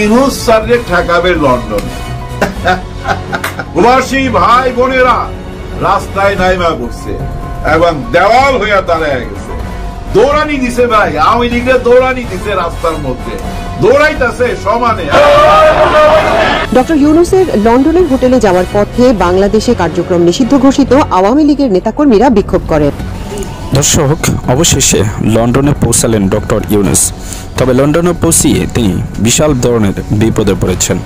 ইউনূস স্যারকে ঠেকাবে লন্ডনে। প্রবাসী ভাই বোনেরা রাস্তায় নাইমা পড়ছে এবং দেওয়াল হইয়া দাঁড়ায় গেছে। দৌড়ানি দিছে ভাই, আওয়ামী লীগের দৌড়ানি দিছে রাস্তার মধ্যে, দৌড়াইতেছে সমানে। ডক্টর ইউনূসের লন্ডনের হোটেলে যাওয়ার পথে বাংলাদেশে কার্যক্রম নিষিদ্ধ ঘোষিত আওয়ামী লীগের নেতাকর্মীরা বিক্ষোভ করেন। দর্শক, অবশেষে লন্ডনে পৌঁছালেন ডক্টর ইউনূস। তবে লন্ডনে পৌঁছিয়ে তিনি বিশাল ধরনের বিপদে পড়েছেন,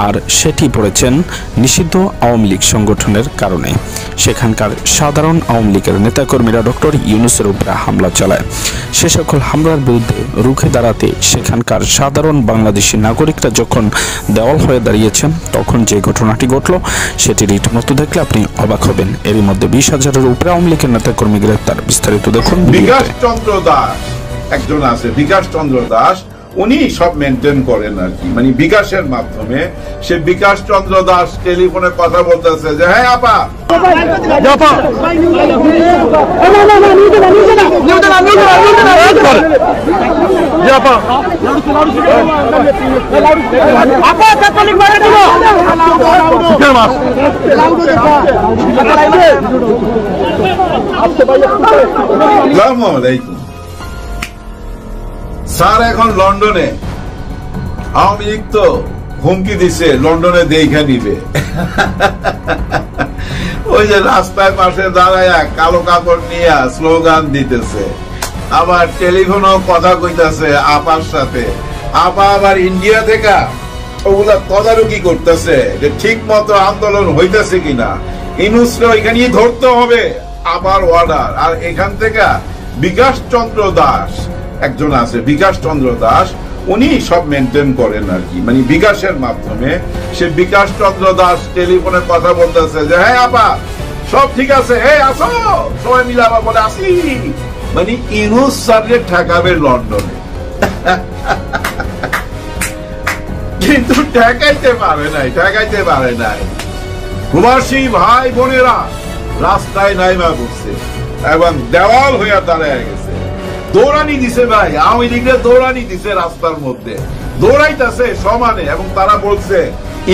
আর সেটি পড়েছেন নিষিদ্ধ আওয়ামী লীগ সংগঠনের কারণে। সেখানকার সাধারণ আওয়ামী লীগের নেতাকর্মীরা ডক্টর ইউনূসের উপরে হামলা চালায়। সে সকল হামলার বিরুদ্ধে রুখে দাঁড়াতে সেখানকার সাধারণ বাংলাদেশি নাগরিকরা যখন দেওয়াল হয়ে দাঁড়িয়েছেন, তখন যে ঘটনাটি ঘটল সেটি রীতিমতো দেখলে আপনি অবাক হবেন। এরই মধ্যে 20,000-এর উপরে আওয়ামী লীগের নেতাকর্মী গ্রেপ্তার। বিস্তারিত দেখুন। বিকাশ চন্দ্র দাস একজন আছে, বিকাশ চন্দ্র দাস, উনি সব মেনটেন করেন আর কি, মানে বিকাশের মাধ্যমে। সে বিকাশ চন্দ্র দাস টেলিফোনে কথা বলতেছে যে হ্যাঁ আপা, স্যার এখন লন্ডনে, আওয়ামী লীগ তো হুমকি দিছে লন্ডনে দেখা নিবে। ওই যে রাস্তায় পাশে দাঁড়ায় কালো কাপড় নিয়ে স্লোগান দিতেছে, আবার টেলিফোনও কথা কইতাছে আপার সাথে। আপা আবার ইন্ডিয়া থেকে ওগুলা তদারকি করতেছে যে ঠিক মতো আন্দোলন হইতেছে কিনা। ইউনূসকে ওইখানেই ধরতে হবে, আবার অর্ডার। আর এখান থেকে বিকাশ চন্দ্র দাস একজন আছে, বিকাশ চন্দ্র দাস, উনি সব মেনটেন করেন আর কি, মানে বিকাশের মাধ্যমে। সে বিকাশ চন্দ্র দাস টেলিফোনে কথা বলতেছে যে হ্যাঁ আপা সব ঠিক আছে, এই আসো সবাই মিলে আবার বলে আসি, মানে ইউনূস স্যারকে ঠেকাবে লন্ডনে। কিন্তু ঠেকাইতে পারে নাই। প্রবাসী ভাই বোনেরা রাস্তায় নাইমা পড়ছে এবং দেওয়াল হইয়া দাঁড়ায় গেছে। দৌড়ানি দিছে ভাই, আওয়ামী লীগের দৌড়ানি দিছে রাস্তার মধ্যে, দৌড়াইতেছে সমানে। এবং তারা বলছে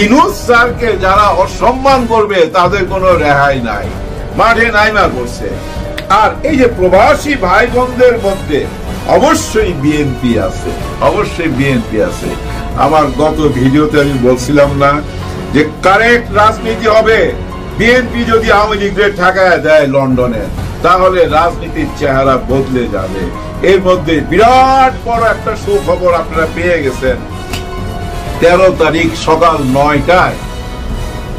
ইউনূস স্যারকে যারা অসম্মান করবে তাদের কোনো রেহাই নাই, মাঠে নাইমা করছে। আর এই যে প্রবাসী ভাই বোনদের মধ্যে অবশ্যই বিএনপি আছে, অবশ্যই বিএনপি আছে। আমার গত ভিডিওতে আমি বলছিলাম না যে কারেক্ট রাজনীতি হবে, বিএনপি যদি আওয়ামী লীগের ঠেকায় দেয় লন্ডনে, তাহলে রাজনীতির চেহারা বদলে যাবে। এর মধ্যে বিরাট বড় একটা সুখবর আপনারা পেয়ে গেছেন। 13 তারিখ সকাল 9টায়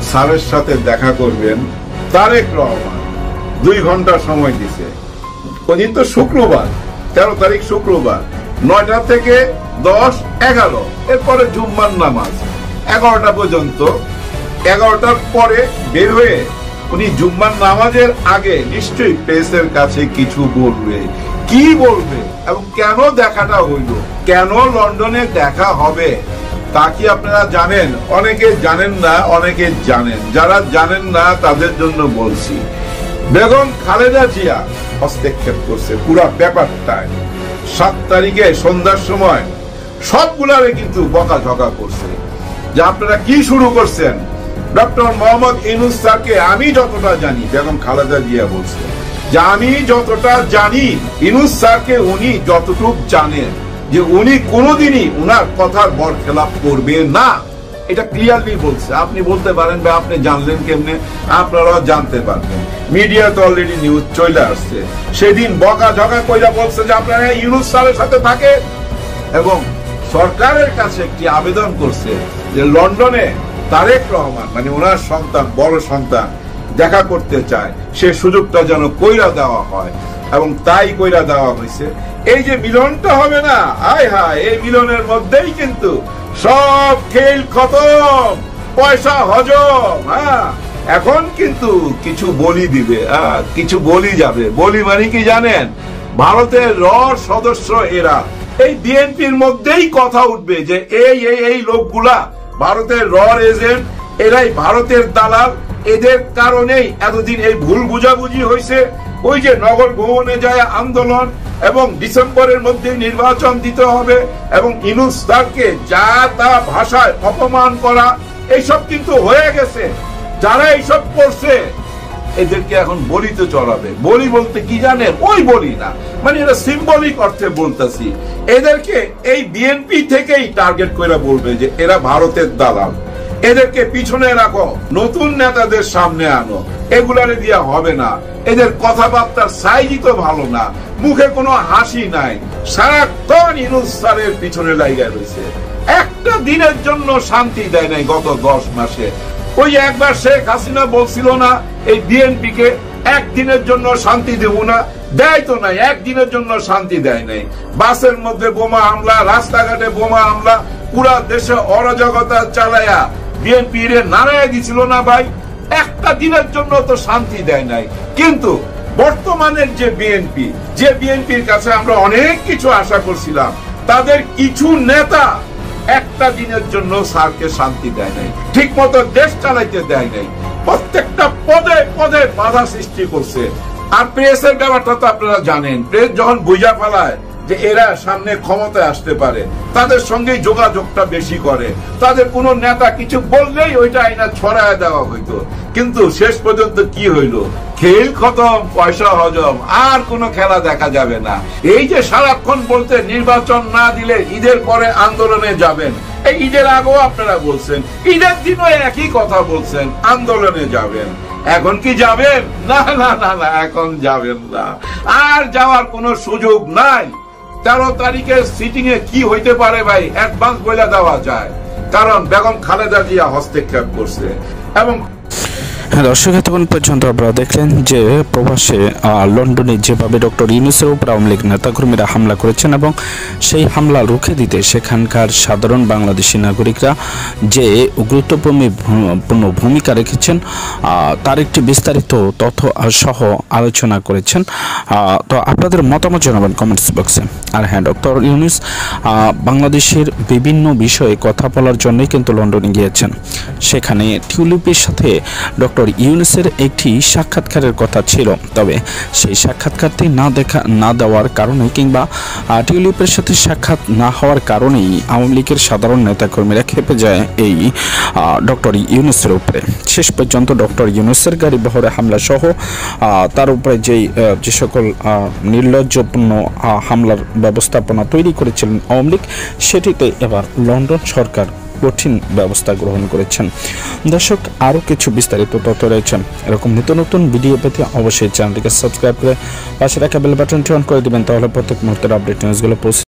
স্যারের সাথে দেখা করবেন তারেক রহমান। 2 ঘন্টা সময় দিছে। ওদিন তো শুক্রবার, 13 তারিখ শুক্রবার, 9টা থেকে 10-11, এরপরে জুম্মার নামাজ 11টা পর্যন্ত। 11টার পরে বের হয়ে উনি জুম্মার নামাজের আগে নিশ্চয়ই প্রেসের কাছে কিছু বলবে। কি বলবে এবং কেন দেখাটা হইল, কেন লন্ডনে দেখা হবে, তা কি আপনারা জানেন? অনেকে জানেন না, অনেকে জানেন। যারা জানেন না তাদের জন্য বলছি। বেগম খালেদা জিয়া হস্তক্ষেপ করছে পুরা ব্যাপারটায়। 7 তারিখে সন্ধ্যার সময় সবগুলারে কিন্তু বকাঝকা করছে যে আপনারা কি শুরু করছেন। ডক্টর মোহাম্মদ ইউনূস স্যারকে আমি যতটা জানি, বেগম খালেদা জিয়া বলছে যে আমি যতটা জানি ইউনূস স্যারকে উনি যতটুকু জানেন যে উনি কোনোদিনই উনার কথার বরখেলাপ করবে না, এটা ক্লিয়ারলি বলছে। আপনি বলতে পারেন বা আপনি জানলেন কেমনে? আপনারাও জানতে পারবেন, মিডিয়াতে অলরেডি নিউজ চলে আসছে। সেদিন বকাঝকা কইরা বলছে যে আপনারা ইউনূস স্যারের সাথে থাকে এবং সরকারের কাছে একটি আবেদন করছে যে লন্ডনে তারেক রহমান মানে ওনার সন্তান, বড় সন্তান দেখা করতে চায়, সে সুযোগটা যেন কইরা দেওয়া হয় এবং তাই কইরা দেওয়া হয়েছে। এই যে মিলনটা হবে না, হায় হায়, এই মিলনের মধ্যেই কিন্তু সব খেল খতম, পয়সা হজম। হ্যাঁ, এখন কিন্তু কিছু বলি দিবে, কিছু বলি যাবে। বলি মানে কি জানেন? ভারতের সদস্য এরা, এই বিএনপির মধ্যেই কথা উঠবে যে এই লোকগুলা ভারতের এজেন্ট, এরাই ভারতের দালাল, এদের কারণেই এতদিন এই ভুল বুঝাবুঝি হয়েছে। ওই যে নগর ভবনে যায় আন্দোলন, এবং ডিসেম্বরের মধ্যে নির্বাচন দিতে হবে এবং ইউনূস স্যারকে যা তা ভাষায় অপমান করা এইসব কিন্তু হয়ে গেছে। যারা এইসব করছে এদেরকে এখন বলিতে চড়াবে। বলি বলতে কি জানেন? ওই বলি না, মানে এটা সিম্বলিক অর্থে বলতেছি। এদেরকে এই বিএনপি থেকেই টার্গেট করে বলবে যে এরা ভারতের দালাল, এদেরকে পিছনে রাখো, নতুন নেতাদের সামনে আনো। এগুলারে দিয়া হবে না। এদের কথাবার্তার সাইজই তো ভালো না, মুখে কোনো হাসি নাই, সারাক্ষণ ইউনূস স্যারের পিছনে লাইগা রয়েছে। একটা দিনের জন্য শান্তি দেয় নাই গত 10 মাসে। ওই একবার শেখ হাসিনা বলছিল না এই বিএনপি কে একদিনের জন্য শান্তি দেব না, দেয় তো নাই, একদিনের জন্য শান্তি দেয় নাই। বাসের মধ্যে বোমা হামলা, রাস্তাঘাটে বোমা হামলা, পুরা দেশে অরাজকতা চালায়া বিএনপি রে নাড়ায় দিছিল না ভাই? একটা দিনের জন্য তো শান্তি দেয় নাই। কিন্তু বর্তমানের যে বিএনপি, যে বিএনপির কাছে আমরা অনেক কিছু আশা করছিলাম, তাদের কিছু নেতা একটা দিনের জন্য স্যারকে শান্তি দেয় নাই, ঠিক মতো দেশ চালাইতে দেয় নাই, প্রত্যেকটা পদে পদে বাধা সৃষ্টি করছে। আর প্রেসের ব্যাপারটা তো আপনারা জানেন, প্রেস যখন বুঝা ফেলায় যে এরা সামনে ক্ষমতায় আসতে পারে, তাদের সঙ্গে যোগাযোগটা বেশি করে। তাদের কোন নেতা কিছু বললেই ওইটা আইনা ছড়ায় দেওয়া হইতো। কিন্তু শেষ পর্যন্ত কি হইল? খেল খতম, পয়সা হজম, আর কোনো খেলা দেখা যাবে না। এই যে সারাক্ষণ বলতে নির্বাচন না দিলে ঈদের পরে আন্দোলনে যাবেন, এই ঈদের আগেও আপনারা বলছেন, ঈদের দিনও একই কথা বলছেন, আন্দোলনে যাবেন। এখন কি যাবেন? না না না না, এখন যাবেন না, আর যাওয়ার কোনো সুযোগ নাই। 13 তারিখের সিটিং এ কি হইতে পারে ভাই অ্যাডভান্স বলে দেওয়া যায়, কারণ বেগম খালেদা জিয়া হস্তক্ষেপ করছে। এবং হ্যাঁ দর্শক, এতক্ষণ পর্যন্ত আপনারা দেখলেন যে প্রবাসে লন্ডনে যেভাবে ডক্টর ইউনূসের উপর আওয়ামী লীগ নেতাকর্মীরা হামলা করেছেন এবং সেই হামলা রুখে দিতে সেখানকার সাধারণ বাংলাদেশি নাগরিকরা যে গুরুত্বপূর্ণ ভূমিকা রেখেছেন তার একটি বিস্তারিত তথ্য সহ আলোচনা করেছেন। তো আপনাদের মতামত জানাবেন কমেন্টস বক্সে। আর হ্যাঁ, ডক্টর ইউনূস বাংলাদেশের বিভিন্ন বিষয়ে কথা বলার জন্যই কিন্তু লন্ডনে গিয়েছেন। সেখানে টিউলিপের সাথে ডক্টর ইউনূসের একটি সাক্ষাৎকারের কথা ছিল, তবে সেই সাক্ষাৎকারটি না দেওয়ার কারণে কিংবা টিউলিপের সাথে সাক্ষাৎ না হওয়ার কারণেই আওয়ামী লীগের সাধারণ নেতাকর্মীরা খেপে যায় এই ডক্টর ইউনূসের উপরে। শেষ পর্যন্ত ডক্টর ইউনূসের গাড়ি বহরে হামলা সহ তার উপরে যে সকল নির্লজ্জপূর্ণ হামলার ব্যবস্থাপনা তৈরি করেছিলেন আওয়ামী লীগ, সেটিতে এবার লন্ডন সরকার কঠিন ব্যবস্থা গ্রহণ করেছেন। দর্শক, আরও কিছু বিস্তারিত তথ্য রয়েছে। এরকম নিত্য নতুন ভিডিও পেতে অবশ্যই চ্যানেলটিকে সাবস্ক্রাইব করে পাশে রাখা বেল বাটনটি অন করে দিবেন, তাহলে প্রত্যেক মুহূর্তের আপডেট নিউজগুলো পৌঁছে